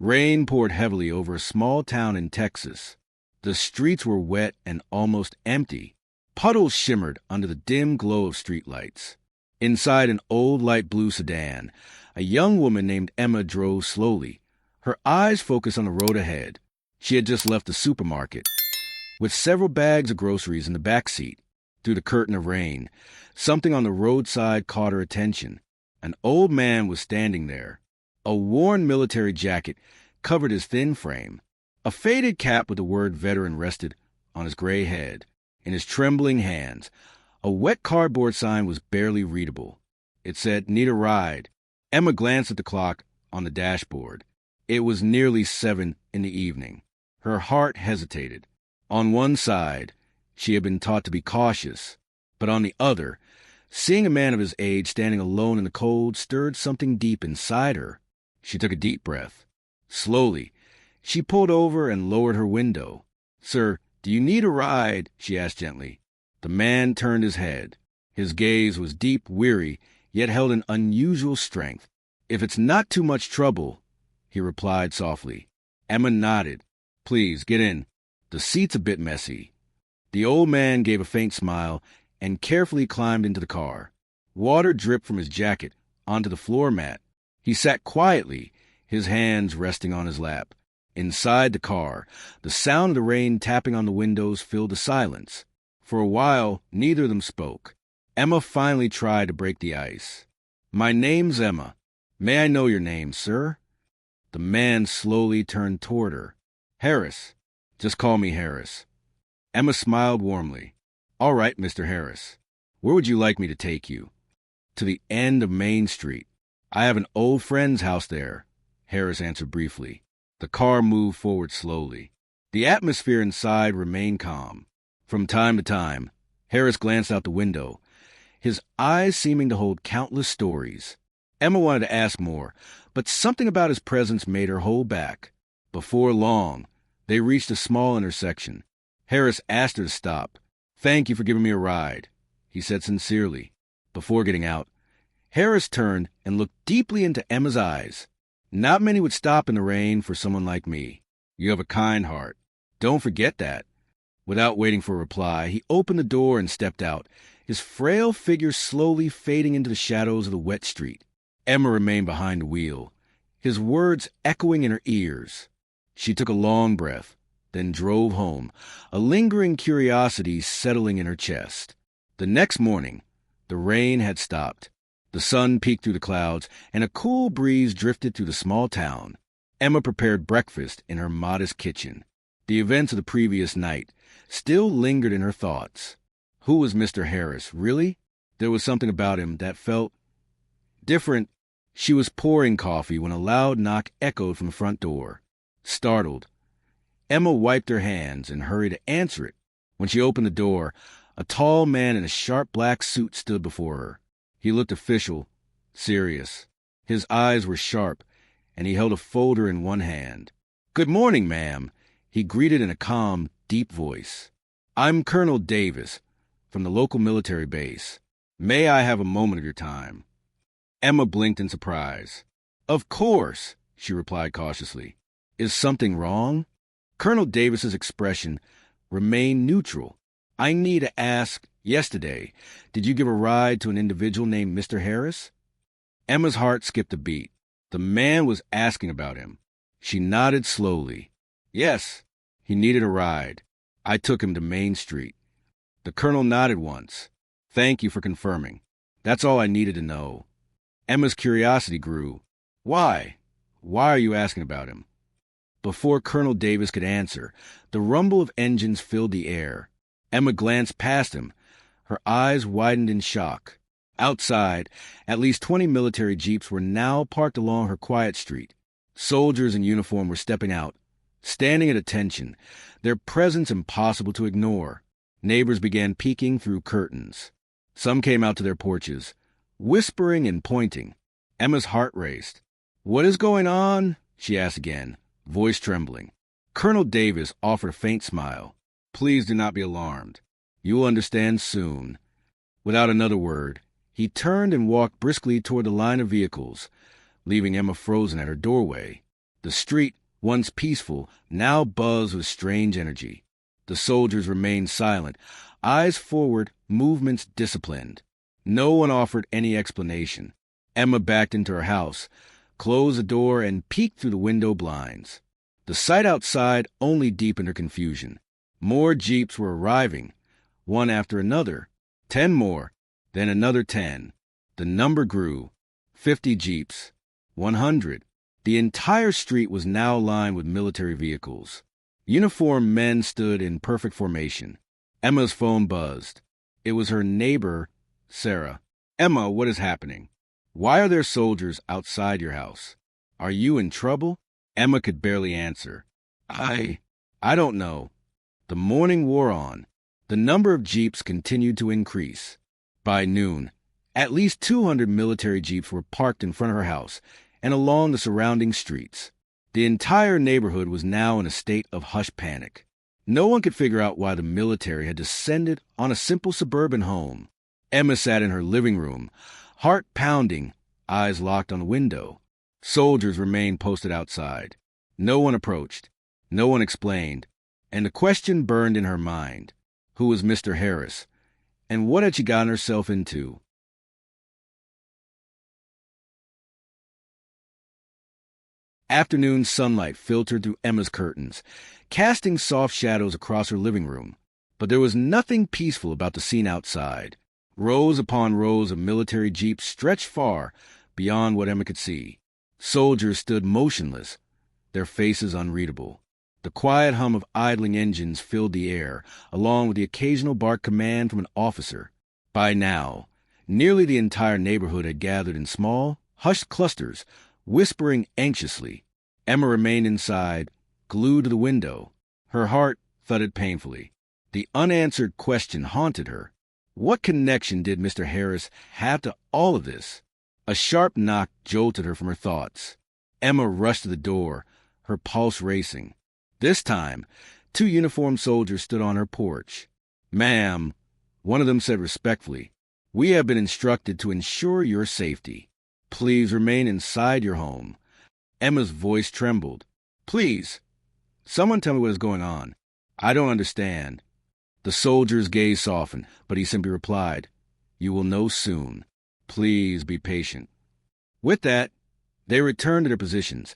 Rain poured heavily over a small town in Texas. The streets were wet and almost empty. Puddles shimmered under the dim glow of streetlights. Inside an old light blue sedan, a young woman named Emma drove slowly, her eyes focused on the road ahead. She had just left the supermarket, with several bags of groceries in the back seat. Through the curtain of rain, something on the roadside caught her attention. An old man was standing there. A worn military jacket covered his thin frame. A faded cap with the word veteran rested on his gray head. In his trembling hands, a wet cardboard sign was barely readable. It said, "Need a ride." Emma glanced at the clock on the dashboard. It was nearly 7 in the evening. Her heart hesitated. On one side, she had been taught to be cautious, but on the other, seeing a man of his age standing alone in the cold stirred something deep inside her. She took a deep breath. Slowly, she pulled over and lowered her window. "Sir, do you need a ride?" she asked gently. The man turned his head. His gaze was deep, weary, yet held an unusual strength. "If it's not too much trouble," he replied softly. Emma nodded. "Please, get in. The seat's a bit messy." The old man gave a faint smile and carefully climbed into the car. Water dripped from his jacket onto the floor mat. He sat quietly, his hands resting on his lap. Inside the car, the sound of the rain tapping on the windows filled the silence. For a while, neither of them spoke. Emma finally tried to break the ice. "My name's Emma. May I know your name, sir?" The man slowly turned toward her. "Harris. Just call me Harris." Emma smiled warmly. "All right, Mr. Harris. Where would you like me to take you?" "To the end of Main Street. I have an old friend's house there," Harris answered briefly. The car moved forward slowly. The atmosphere inside remained calm. From time to time, Harris glanced out the window, his eyes seeming to hold countless stories. Emma wanted to ask more, but something about his presence made her hold back. Before long, they reached a small intersection. Harris asked her to stop. "Thank you for giving me a ride," he said sincerely. Before getting out, Harris turned and looked deeply into Emma's eyes. "Not many would stop in the rain for someone like me. You have a kind heart. Don't forget that." Without waiting for a reply, he opened the door and stepped out, his frail figure slowly fading into the shadows of the wet street. Emma remained behind the wheel, his words echoing in her ears. She took a long breath, then drove home, a lingering curiosity settling in her chest. The next morning, the rain had stopped. The sun peeked through the clouds, and a cool breeze drifted through the small town. Emma prepared breakfast in her modest kitchen. The events of the previous night still lingered in her thoughts. Who was Mr. Harris, really? There was something about him that felt different. She was pouring coffee when a loud knock echoed from the front door. Startled, Emma wiped her hands and hurried to answer it. When she opened the door, a tall man in a sharp black suit stood before her. He looked official, serious. His eyes were sharp, and he held a folder in one hand. "Good morning, ma'am," he greeted in a calm, deep voice. "I'm Colonel Davis, from the local military base. May I have a moment of your time?" Emma blinked in surprise. "Of course," she replied cautiously. "Is something wrong?" Colonel Davis's expression remained neutral. "I need to ask, yesterday, did you give a ride to an individual named Mr. Harris?" Emma's heart skipped a beat. The man was asking about him. She nodded slowly. "Yes, he needed a ride. I took him to Main Street." The colonel nodded once. "Thank you for confirming. That's all I needed to know." Emma's curiosity grew. "Why? Why are you asking about him?" Before Colonel Davis could answer, the rumble of engines filled the air. Emma glanced past him. Her eyes widened in shock. Outside, at least 20 military jeeps were now parked along her quiet street. Soldiers in uniform were stepping out, standing at attention, their presence impossible to ignore. Neighbors began peeking through curtains. Some came out to their porches, whispering and pointing. Emma's heart raced. "What is going on?" she asked again, voice trembling. Colonel Davis offered a faint smile. "Please do not be alarmed. You will understand soon." Without another word, he turned and walked briskly toward the line of vehicles, leaving Emma frozen at her doorway. The street, once peaceful, now buzzed with strange energy. The soldiers remained silent, eyes forward, movements disciplined. No one offered any explanation. Emma backed into her house, closed the door, and peeked through the window blinds. The sight outside only deepened her confusion. More jeeps were arriving, one after another. 10 more, then another 10. The number grew. 50 jeeps. 100. The entire street was now lined with military vehicles. Uniformed men stood in perfect formation. Emma's phone buzzed. It was her neighbor, Sarah. "Emma, what is happening? Why are there soldiers outside your house? Are you in trouble?" Emma could barely answer. I don't know." The morning wore on. The number of jeeps continued to increase. By noon, at least 200 military jeeps were parked in front of her house and along the surrounding streets. The entire neighborhood was now in a state of hushed panic. No one could figure out why the military had descended on a simple suburban home. Emma sat in her living room, heart pounding, eyes locked on the window. Soldiers remained posted outside. No one approached. No one explained. And the question burned in her mind. Who was Mr. Harris? And what had she gotten herself into? Afternoon sunlight filtered through Emma's curtains, casting soft shadows across her living room. But there was nothing peaceful about the scene outside. Rows upon rows of military jeeps stretched far beyond what Emma could see. Soldiers stood motionless, their faces unreadable. The quiet hum of idling engines filled the air, along with the occasional bark command from an officer. By now, nearly the entire neighborhood had gathered in small, hushed clusters, whispering anxiously. Emma remained inside, glued to the window. Her heart thudded painfully. The unanswered question haunted her. What connection did Mr. Harris have to all of this? A sharp knock jolted her from her thoughts. Emma rushed to the door, her pulse racing. This time, 2 uniformed soldiers stood on her porch. "Ma'am," one of them said respectfully, "we have been instructed to ensure your safety. Please remain inside your home." Emma's voice trembled. "Please, someone tell me what is going on. I don't understand." The soldier's gaze softened, but he simply replied, "You will know soon. Please be patient." With that, they returned to their positions,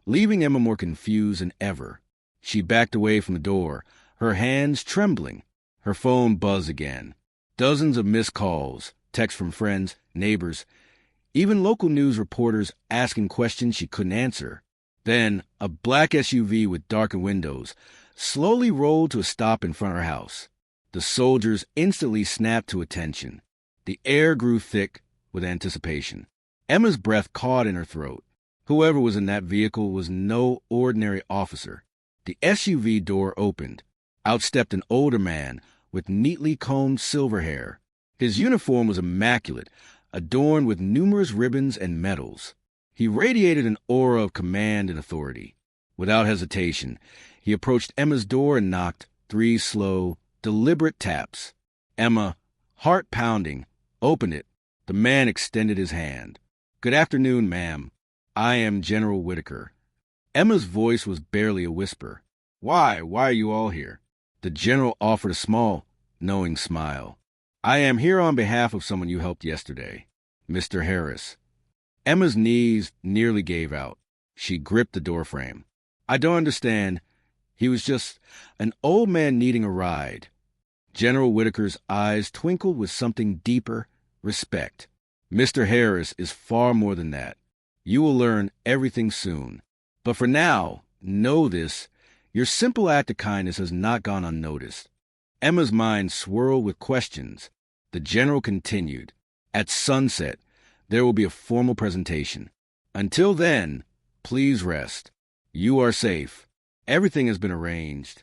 leaving Emma more confused than ever. She backed away from the door, her hands trembling. Her phone buzzed again. Dozens of missed calls, texts from friends, neighbors, even local news reporters asking questions she couldn't answer. Then, a black SUV with darkened windows slowly rolled to a stop in front of her house. The soldiers instantly snapped to attention. The air grew thick with anticipation. Emma's breath caught in her throat. Whoever was in that vehicle was no ordinary officer. The SUV door opened. Out stepped an older man with neatly combed silver hair. His uniform was immaculate, adorned with numerous ribbons and medals. He radiated an aura of command and authority. Without hesitation, he approached Emma's door and knocked 3 slow, deliberate taps. Emma, heart pounding, opened it. The man extended his hand. "Good afternoon, ma'am. I am General Whitaker." Emma's voice was barely a whisper. Why are you all here?" The general offered a small, knowing smile. "I am here on behalf of someone you helped yesterday, Mr. Harris." Emma's knees nearly gave out. She gripped the doorframe. "I don't understand. He was just an old man needing a ride." General Whitaker's eyes twinkled with something deeper, respect. "Mr. Harris is far more than that. You will learn everything soon. But for now, know this, your simple act of kindness has not gone unnoticed." Emma's mind swirled with questions. The general continued, "At sunset, there will be a formal presentation. Until then, please rest. You are safe. Everything has been arranged."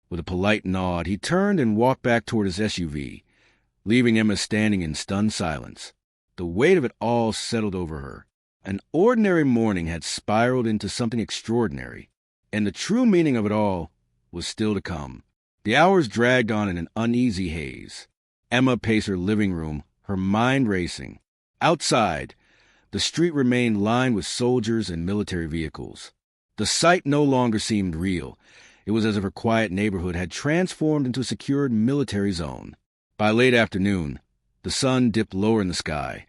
With a polite nod, he turned and walked back toward his SUV, leaving Emma standing in stunned silence. The weight of it all settled over her. An ordinary morning had spiraled into something extraordinary, and the true meaning of it all was still to come. The hours dragged on in an uneasy haze. Emma paced her living room, her mind racing. Outside, the street remained lined with soldiers and military vehicles. The sight no longer seemed real. It was as if her quiet neighborhood had transformed into a secured military zone. By late afternoon, the sun dipped lower in the sky,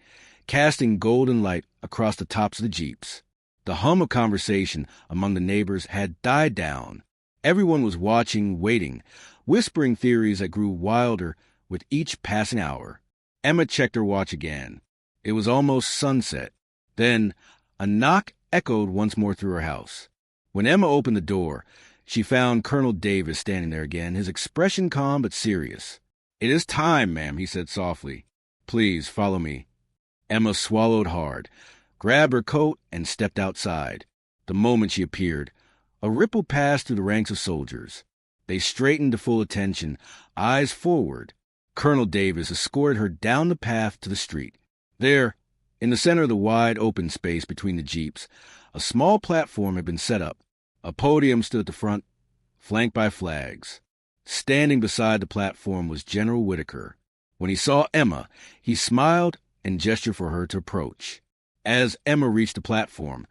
casting golden light across the tops of the jeeps. The hum of conversation among the neighbors had died down. Everyone was watching, waiting, whispering theories that grew wilder with each passing hour. Emma checked her watch again. It was almost sunset. Then a knock echoed once more through her house. When Emma opened the door, she found Colonel Davis standing there again, his expression calm but serious. "It is time, ma'am," he said softly. "Please follow me." Emma swallowed hard, grabbed her coat, and stepped outside. The moment she appeared, a ripple passed through the ranks of soldiers. They straightened to full attention, eyes forward. Colonel Davis escorted her down the path to the street. There, in the center of the wide open space between the jeeps, a small platform had been set up. A podium stood at the front, flanked by flags. Standing beside the platform was General Whitaker. When he saw Emma, he smiled and gestured for her to approach. As Emma reached the platform,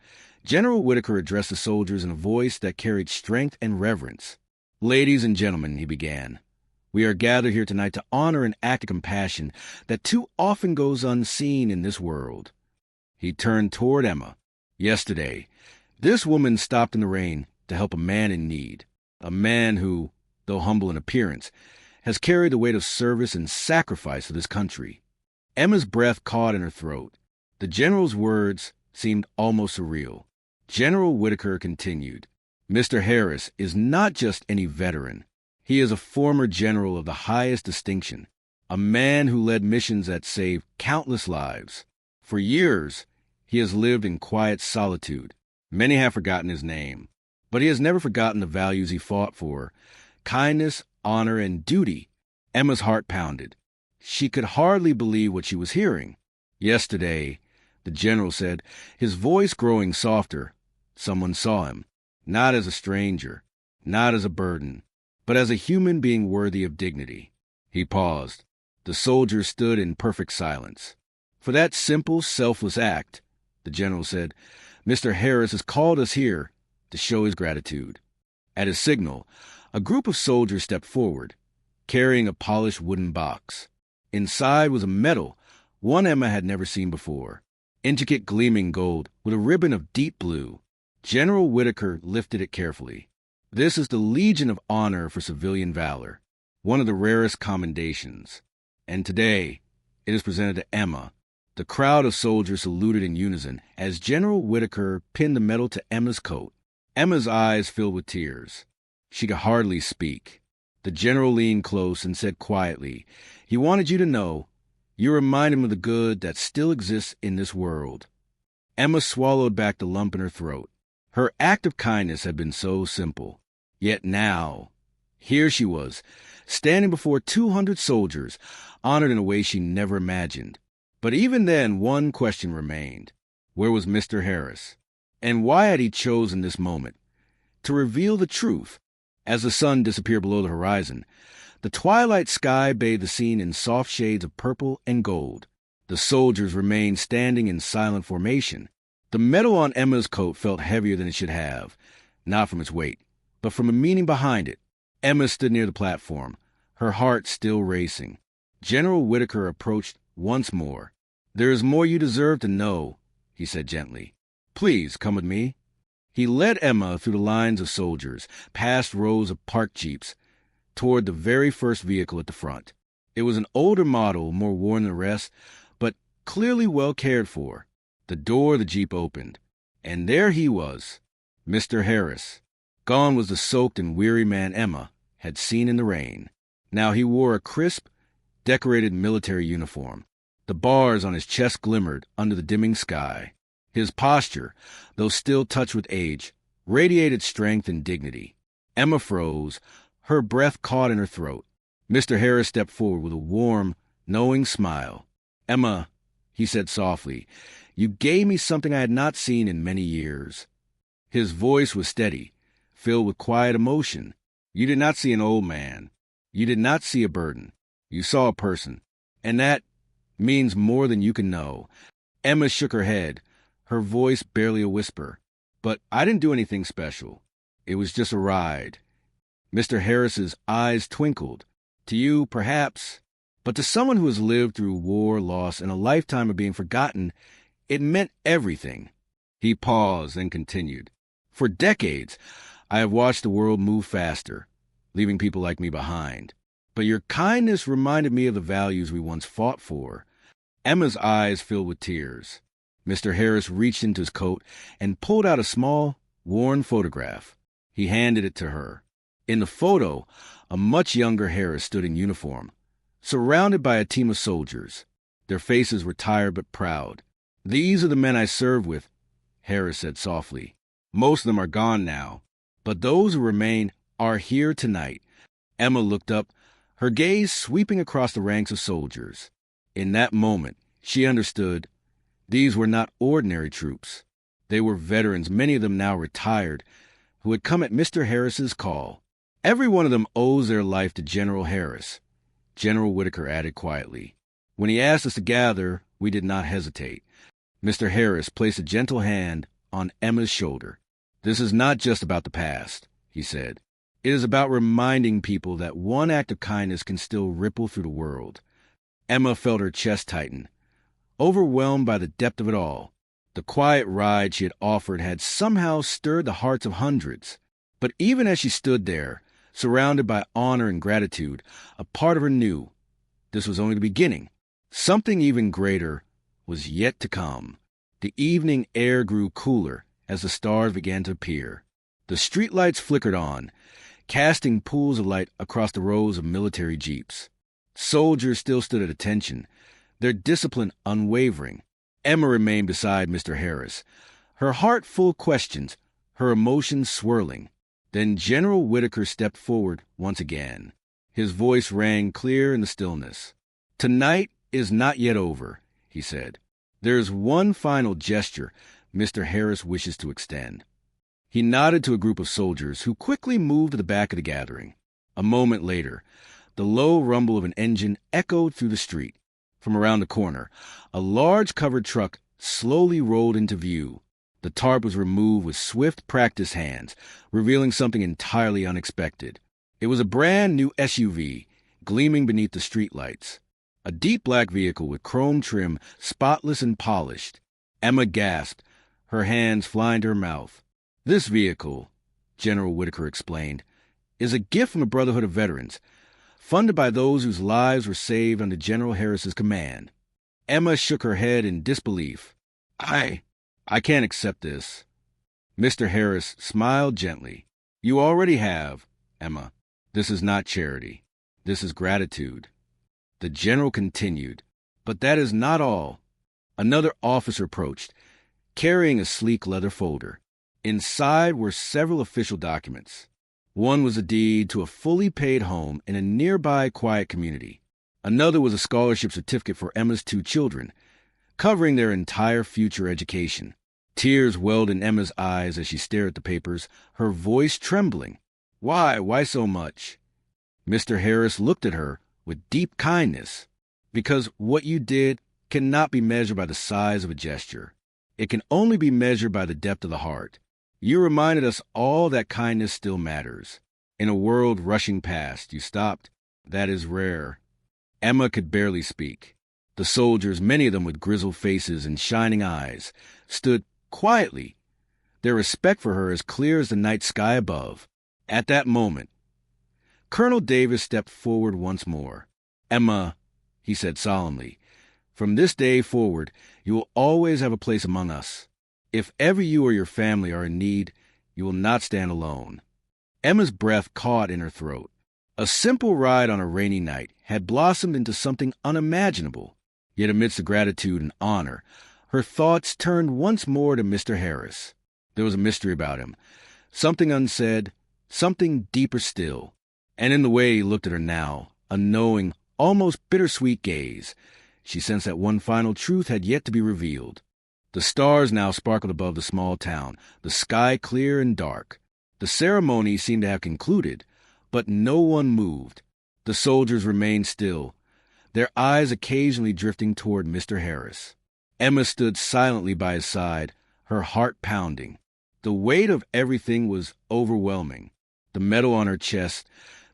General Whitaker addressed the soldiers in a voice that carried strength and reverence. "Ladies and gentlemen," he began, "we are gathered here tonight to honor an act of compassion that too often goes unseen in this world." He turned toward Emma. "Yesterday, this woman stopped in the rain to help a man in need, a man who, though humble in appearance, has carried the weight of service and sacrifice to this country." Emma's breath caught in her throat. The general's words seemed almost surreal. General Whitaker continued, "Mr. Harris is not just any veteran. He is a former general of the highest distinction, a man who led missions that saved countless lives. For years, he has lived in quiet solitude. Many have forgotten his name, but he has never forgotten the values he fought for: kindness, honor, and duty." Emma's heart pounded. She could hardly believe what she was hearing. "Yesterday," the general said, his voice growing softer, "someone saw him, not as a stranger, not as a burden, but as a human being worthy of dignity." He paused. The soldiers stood in perfect silence. "For that simple, selfless act," the general said, "Mr. Harris has called us here to show his gratitude." At his signal, a group of soldiers stepped forward, carrying a polished wooden box. Inside was a medal, one Emma had never seen before, intricate gleaming gold with a ribbon of deep blue. General Whitaker lifted it carefully. "This is the Legion of Honor for Civilian Valor, one of the rarest commendations. And today, it is presented to Emma." The crowd of soldiers saluted in unison as General Whitaker pinned the medal to Emma's coat. Emma's eyes filled with tears. She could hardly speak. The general leaned close and said quietly, "He wanted you to know. You remind him of the good that still exists in this world." Emma swallowed back the lump in her throat. Her act of kindness had been so simple. Yet now, here she was, standing before 200 soldiers, honored in a way she never imagined. But even then, one question remained. Where was Mr. Harris? And why had he chosen this moment? To reveal the truth, as the sun disappeared below the horizon, the twilight sky bathed the scene in soft shades of purple and gold. The soldiers remained standing in silent formation. The metal on Emma's coat felt heavier than it should have, not from its weight, but from a meaning behind it. Emma stood near the platform, her heart still racing. General Whitaker approached once more. "There is more you deserve to know," he said gently. "Please come with me." He led Emma through the lines of soldiers, past rows of parked jeeps, toward the very first vehicle at the front. It was an older model, more worn than the rest, but clearly well cared for. The door of the jeep opened, and there he was, Mr. Harris. Gone was the soaked and weary man Emma had seen in the rain. Now he wore a crisp, decorated military uniform. The bars on his chest glimmered under the dimming sky. His posture, though still touched with age, radiated strength and dignity. Emma froze, her breath caught in her throat. Mr. Harris stepped forward with a warm, knowing smile. "Emma," he said softly, "you gave me something I had not seen in many years." His voice was steady, filled with quiet emotion. "You did not see an old man. You did not see a burden. You saw a person. And that means more than you can know." Emma shook her head, her voice barely a whisper. But I didn't do anything special. It was just a ride. Mr. Harris's eyes twinkled. To you, perhaps, but to someone who has lived through war, loss, and a lifetime of being forgotten, it meant everything. He paused and continued. For decades, I have watched the world move faster, leaving people like me behind. But your kindness reminded me of the values we once fought for. Emma's eyes filled with tears. Mr. Harris reached into his coat and pulled out a small, worn photograph. He handed it to her. In the photo, a much younger Harris stood in uniform, surrounded by a team of soldiers. Their faces were tired but proud. These are the men I served with, Harris said softly. Most of them are gone now, but those who remain are here tonight. Emma looked up, her gaze sweeping across the ranks of soldiers. In that moment, she understood these were not ordinary troops. They were veterans, many of them now retired, who had come at Mr. Harris's call. Every one of them owes their life to General Harris, General Whitaker added quietly. When he asked us to gather, we did not hesitate. Mr. Harris placed a gentle hand on Emma's shoulder. This is not just about the past, he said. It is about reminding people that one act of kindness can still ripple through the world. Emma felt her chest tighten, overwhelmed by the depth of it all. The quiet ride she had offered had somehow stirred the hearts of hundreds. But even as she stood there, surrounded by honor and gratitude, a part of her knew this was only the beginning. Something even greater was yet to come. The evening air grew cooler as the stars began to appear. The streetlights flickered on, casting pools of light across the rows of military jeeps. Soldiers still stood at attention, their discipline unwavering. Emma remained beside Mr. Harris, her heart full of questions, her emotions swirling. Then General Whitaker stepped forward once again. His voice rang clear in the stillness. Tonight is not yet over, he said. There is one final gesture Mr. Harris wishes to extend. He nodded to a group of soldiers who quickly moved to the back of the gathering. A moment later, the low rumble of an engine echoed through the street. From around the corner, a large covered truck slowly rolled into view. The tarp was removed with swift practice hands, revealing something entirely unexpected. It was a brand new SUV, gleaming beneath the streetlights. A deep black vehicle with chrome trim, spotless and polished. Emma gasped, her hands flying to her mouth. This vehicle, General Whitaker explained, is a gift from the Brotherhood of Veterans, funded by those whose lives were saved under General Harris's command. Emma shook her head in disbelief. I can't accept this. Mr. Harris smiled gently. You already have, Emma. This is not charity. This is gratitude. The general continued. But that is not all. Another officer approached, carrying a sleek leather folder. Inside were several official documents. One was a deed to a fully paid home in a nearby quiet community. Another was a scholarship certificate for Emma's 2 children, covering their entire future education. Tears welled in Emma's eyes as she stared at the papers, her voice trembling. Why so much? Mr. Harris looked at her with deep kindness. Because what you did cannot be measured by the size of a gesture. It can only be measured by the depth of the heart. You reminded us all that kindness still matters. In a world rushing past, you stopped. That is rare. Emma could barely speak. The soldiers, many of them with grizzled faces and shining eyes, stood quietly, their respect for her as clear as the night sky above. At that moment, Colonel Davis stepped forward once more. Emma, he said solemnly, from this day forward, you will always have a place among us. If ever you or your family are in need, you will not stand alone. Emma's breath caught in her throat. A simple ride on a rainy night had blossomed into something unimaginable. Yet amidst the gratitude and honor, her thoughts turned once more to Mr. Harris. There was a mystery about him, something unsaid, something deeper still. And in the way he looked at her now, a knowing, almost bittersweet gaze, she sensed that one final truth had yet to be revealed. The stars now sparkled above the small town, the sky clear and dark. The ceremony seemed to have concluded, but no one moved. The soldiers remained still, their eyes occasionally drifting toward Mr. Harris. Emma stood silently by his side, her heart pounding. The weight of everything was overwhelming. The metal on her chest,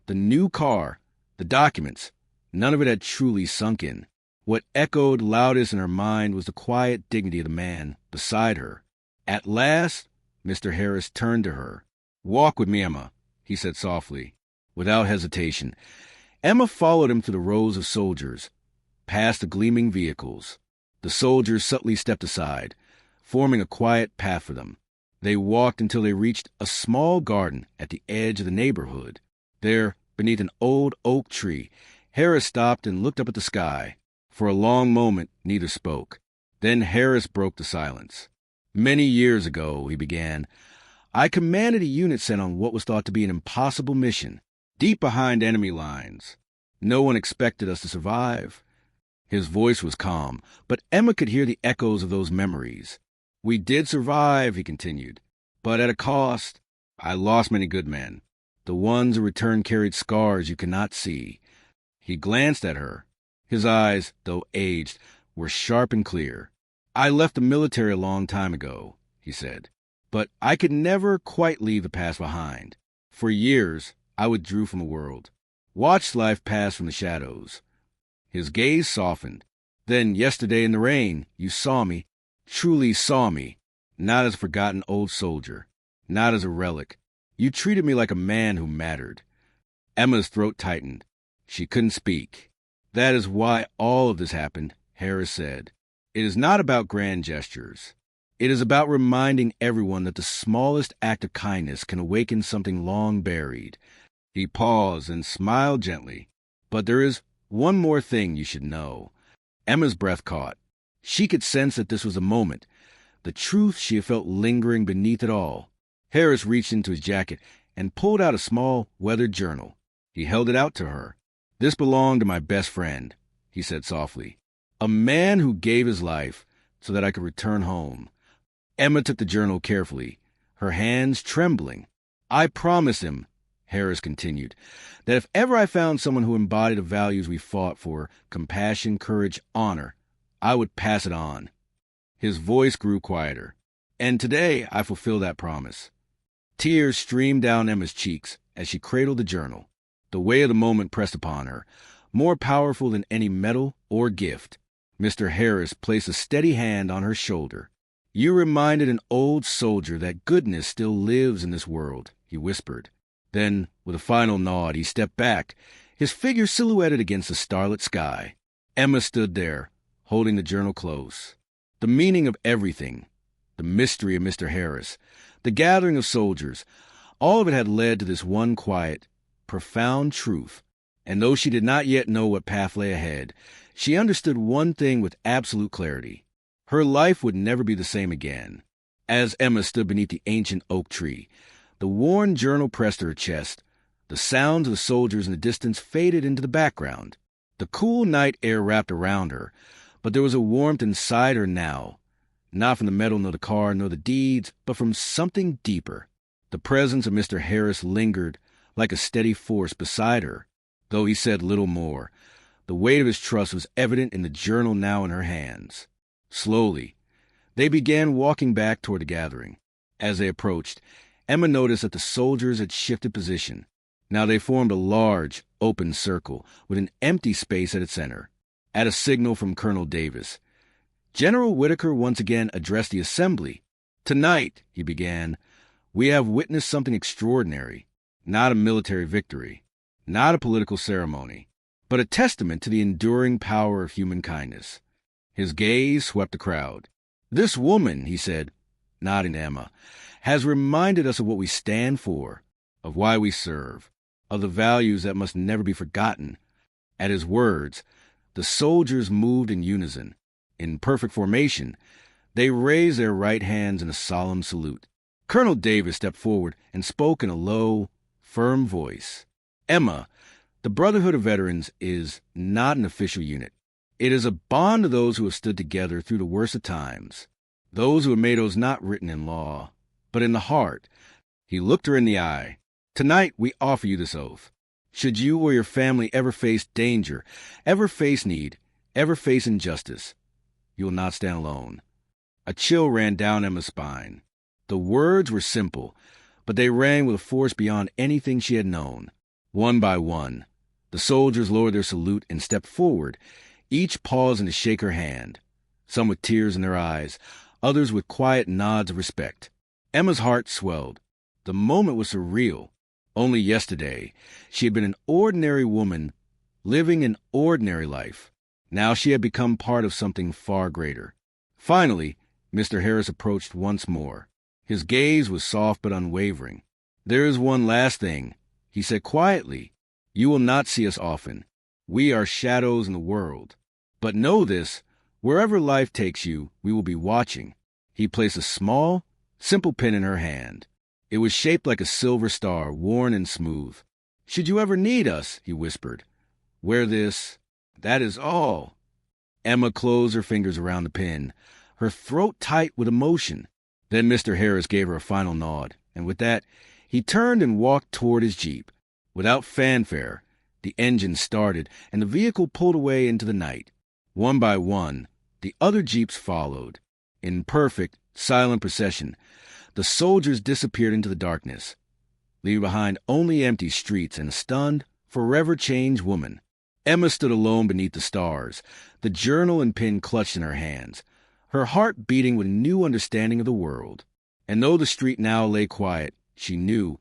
the new car, the documents, none of it had truly sunk in. What echoed loudest in her mind was the quiet dignity of the man beside her. At last, Mr. Harris turned to her. "Walk with me, Emma," he said softly, without hesitation. Emma followed him through the rows of soldiers, past the gleaming vehicles. The soldiers subtly stepped aside, forming a quiet path for them. They walked until they reached a small garden at the edge of the neighborhood. There, beneath an old oak tree, Harris stopped and looked up at the sky. For a long moment, neither spoke. Then Harris broke the silence. "Many years ago," he began, "I commanded a unit sent on what was thought to be an impossible mission, deep behind enemy lines. No one expected us to survive." His voice was calm, but Emma could hear the echoes of those memories. "We did survive," he continued, "but at a cost. I lost many good men. The ones who returned carried scars you cannot see." He glanced at her. His eyes, though aged, were sharp and clear. "I left the military a long time ago," he said, "but I could never quite leave the past behind. For years, I withdrew from the world, watched life pass from the shadows." His gaze softened. "Then, yesterday in the rain, you saw me, truly saw me, not as a forgotten old soldier, not as a relic. You treated me like a man who mattered." Emma's throat tightened. She couldn't speak. "That is why all of this happened," Harris said. "It is not about grand gestures. It is about reminding everyone that the smallest act of kindness can awaken something long buried." He paused and smiled gently. "But there is one more thing you should know." Emma's breath caught. She could sense that this was the moment, the truth she had felt lingering beneath it all. Harris reached into his jacket and pulled out a small, weathered journal. He held it out to her. "This belonged to my best friend," he said softly. "A man who gave his life so that I could return home." Emma took the journal carefully, her hands trembling. "I promised him," Harris continued, "that if ever I found someone who embodied the values we fought for, compassion, courage, honor, I would pass it on." His voice grew quieter. "And today I fulfill that promise." Tears streamed down Emma's cheeks as she cradled the journal. The weight of the moment pressed upon her, more powerful than any medal or gift. Mr. Harris placed a steady hand on her shoulder. "You reminded an old soldier that goodness still lives in this world," he whispered. Then, with a final nod, he stepped back, his figure silhouetted against the starlit sky. Emma stood there, holding the journal close. The meaning of everything, the mystery of Mr. Harris, the gathering of soldiers, all of it had led to this one quiet, profound truth. And though she did not yet know what path lay ahead, she understood one thing with absolute clarity. Her life would never be the same again. As Emma stood beneath the ancient oak tree, the worn journal pressed to her chest. The sounds of the soldiers in the distance faded into the background. The cool night air wrapped around her, but there was a warmth inside her now, not from the metal nor the car nor the deeds, but from something deeper. The presence of Mr. Harris lingered like a steady force beside her, though he said little more. The weight of his trust was evident in the journal now in her hands. Slowly, they began walking back toward the gathering. As they approached, Emma noticed that the soldiers had shifted position. Now they formed a large, open circle with an empty space at its center. At a signal from Colonel Davis, General Whitaker once again addressed the assembly. "Tonight," he began, "we have witnessed something extraordinary. Not a military victory, not a political ceremony, but a testament to the enduring power of human kindness." His gaze swept the crowd. "This woman," he said, nodding to Emma, "has reminded us of what we stand for, of why we serve, of the values that must never be forgotten." At his words, the soldiers moved in unison. In perfect formation, they raised their right hands in a solemn salute. Colonel Davis stepped forward and spoke in a low, firm voice. "Emma, the Brotherhood of Veterans is not an official unit. It is a bond of those who have stood together through the worst of times, those who have made oaths not written in law, but in the heart." He looked her in the eye. "Tonight we offer you this oath. Should you or your family ever face danger, ever face need, ever face injustice, you will not stand alone." A chill ran down Emma's spine. The words were simple, but they rang with a force beyond anything she had known. One by one, the soldiers lowered their salute and stepped forward, each pausing to shake her hand, some with tears in their eyes, others with quiet nods of respect. Emma's heart swelled. The moment was surreal. Only yesterday, she had been an ordinary woman living an ordinary life. Now she had become part of something far greater. Finally, Mr. Harris approached once more. His gaze was soft but unwavering. "There is one last thing," he said quietly. "You will not see us often. We are shadows in the world. But know this, wherever life takes you, we will be watching." He placed a small, simple pin in her hand. It was shaped like a silver star, worn and smooth. "Should you ever need us," he whispered, "wear this. That is all." Emma closed her fingers around the pin, her throat tight with emotion. Then Mr. Harris gave her a final nod, and with that, he turned and walked toward his Jeep. Without fanfare, the engine started, and the vehicle pulled away into the night. One by one, the other Jeeps followed. In perfect, silent procession, the soldiers disappeared into the darkness, leaving behind only empty streets and a stunned, forever changed woman. Emma stood alone beneath the stars, the journal and pen clutched in her hands, her heart beating with a new understanding of the world. And though the street now lay quiet, she knew,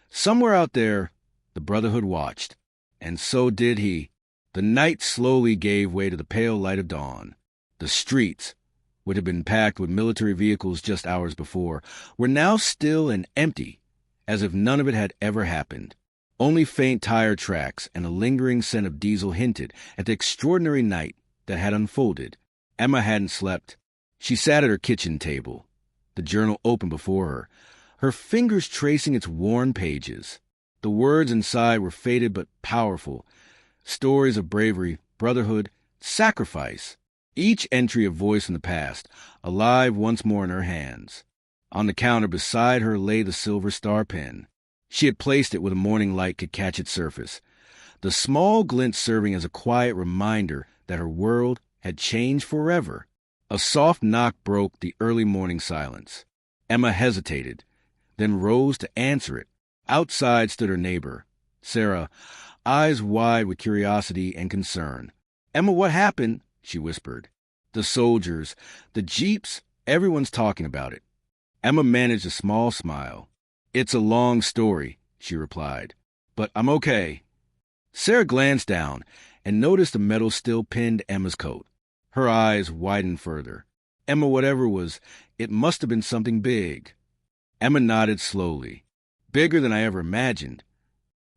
somewhere out there, the Brotherhood watched. And so did he. The night slowly gave way to the pale light of dawn. The streets, which had been packed with military vehicles just hours before, were now still and empty, as if none of it had ever happened. Only faint tire tracks and a lingering scent of diesel hinted at the extraordinary night that had unfolded. Emma hadn't slept. She sat at her kitchen table, the journal open before her, her fingers tracing its worn pages. The words inside were faded but powerful, stories of bravery, brotherhood, sacrifice. Each entry a voice from the past, alive once more in her hands. On the counter beside her lay the silver star pen. She had placed it where the morning light could catch its surface, the small glint serving as a quiet reminder that her world had changed forever. A soft knock broke the early morning silence. Emma hesitated, then rose to answer it. Outside stood her neighbor, Sarah, eyes wide with curiosity and concern. "Emma, what happened?" she whispered. "The soldiers, the Jeeps, everyone's talking about it." Emma managed a small smile. "It's a long story," she replied, "but I'm okay." Sarah glanced down and noticed the medal still pinned Emma's coat. Her eyes widened further. "Emma, whatever it was, it must have been something big." Emma nodded slowly. "Bigger than I ever imagined."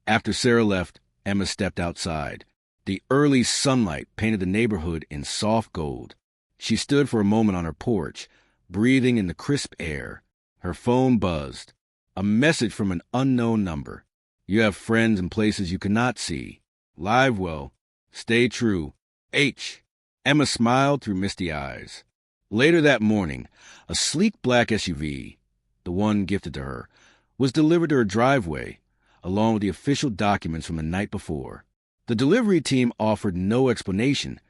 After Sarah left, Emma stepped outside. The early sunlight painted the neighborhood in soft gold. She stood for a moment on her porch, breathing in the crisp air. Her phone buzzed. A message from an unknown number. "You have friends in places you cannot see. Live well. Stay true. H." Emma smiled through misty eyes. Later that morning, a sleek black SUV, the one gifted to her, was delivered to her driveway, along with the official documents from the night before. The delivery team offered no explanation,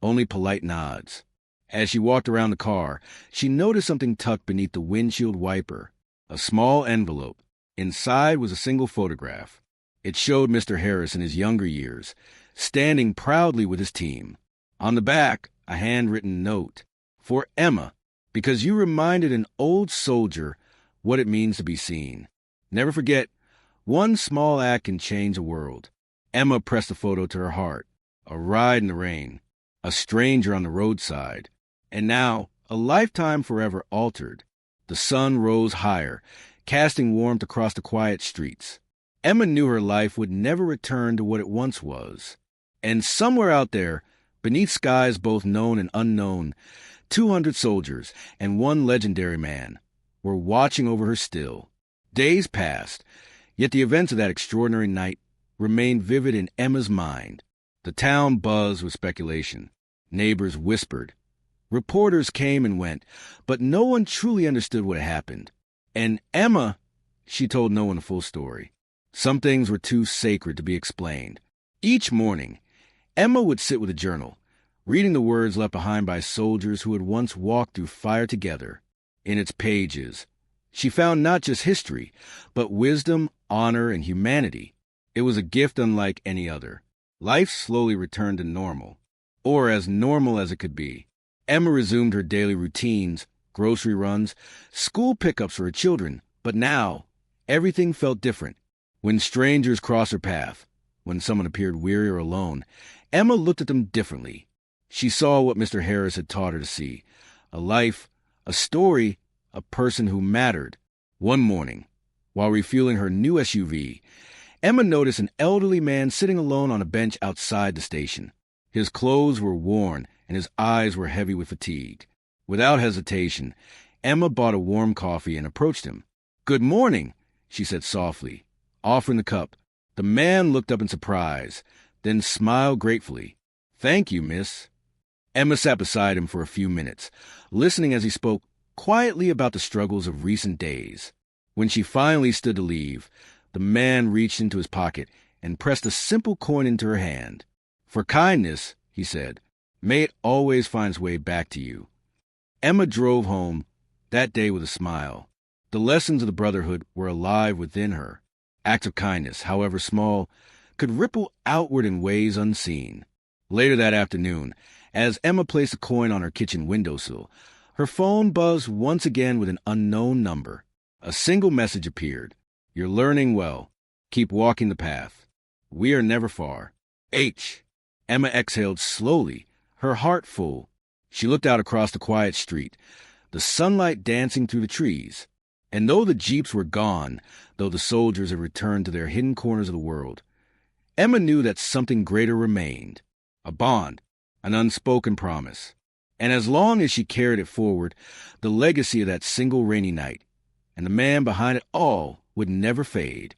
only polite nods. As she walked around the car, she noticed something tucked beneath the windshield wiper, a small envelope. Inside was a single photograph. It showed Mr. Harris in his younger years, standing proudly with his team. On the back, a handwritten note. "For Emma, because you reminded an old soldier what it means to be seen. Never forget, one small act can change a world." Emma pressed the photo to her heart. A ride in the rain, a stranger on the roadside, and now a lifetime forever altered. The sun rose higher, casting warmth across the quiet streets. Emma knew her life would never return to what it once was. And somewhere out there, beneath skies both known and unknown, 200 soldiers and one legendary man were watching over her still. Days passed, yet the events of that extraordinary night remained vivid in Emma's mind. The town buzzed with speculation. Neighbors whispered. Reporters came and went, but no one truly understood what had happened. And Emma, she told no one the full story. Some things were too sacred to be explained. Each morning, Emma would sit with a journal, reading the words left behind by soldiers who had once walked through fire together. In its pages, She found not just history, but wisdom, honor, and humanity. It was a gift unlike any other. Life slowly returned to normal, or as normal as it could be. Emma resumed her daily routines, grocery runs, school pickups for her children, but now everything felt different. When strangers crossed her path, when someone appeared weary or alone, Emma looked at them differently. She saw what Mr. Harris had taught her to see: a life, a story, a person who mattered. One morning, while refueling her new SUV, Emma noticed an elderly man sitting alone on a bench outside the station. His clothes were worn, and his eyes were heavy with fatigue. Without hesitation, Emma bought a warm coffee and approached him. "Good morning," she said softly, offering the cup. The man looked up in surprise, then smiled gratefully. "Thank you, miss." Emma sat beside him for a few minutes, listening as he spoke quietly about the struggles of recent days. When she finally stood to leave, the man reached into his pocket and pressed a simple coin into her hand. "For kindness," he said, "may it always find its way back to you." Emma drove home that day with a smile. The lessons of the brotherhood were alive within her. Acts of kindness, however small, could ripple outward in ways unseen. Later that afternoon, as Emma placed a coin on her kitchen windowsill, her phone buzzed once again with an unknown number. A single message appeared. "You're learning well. Keep walking the path. We are never far. H." Emma exhaled slowly, her heart full. She looked out across the quiet street, the sunlight dancing through the trees. And though the jeeps were gone, though the soldiers had returned to their hidden corners of the world, Emma knew that something greater remained. A bond, an unspoken promise. And as long as she carried it forward, the legacy of that single rainy night, and the man behind it all, would never fade.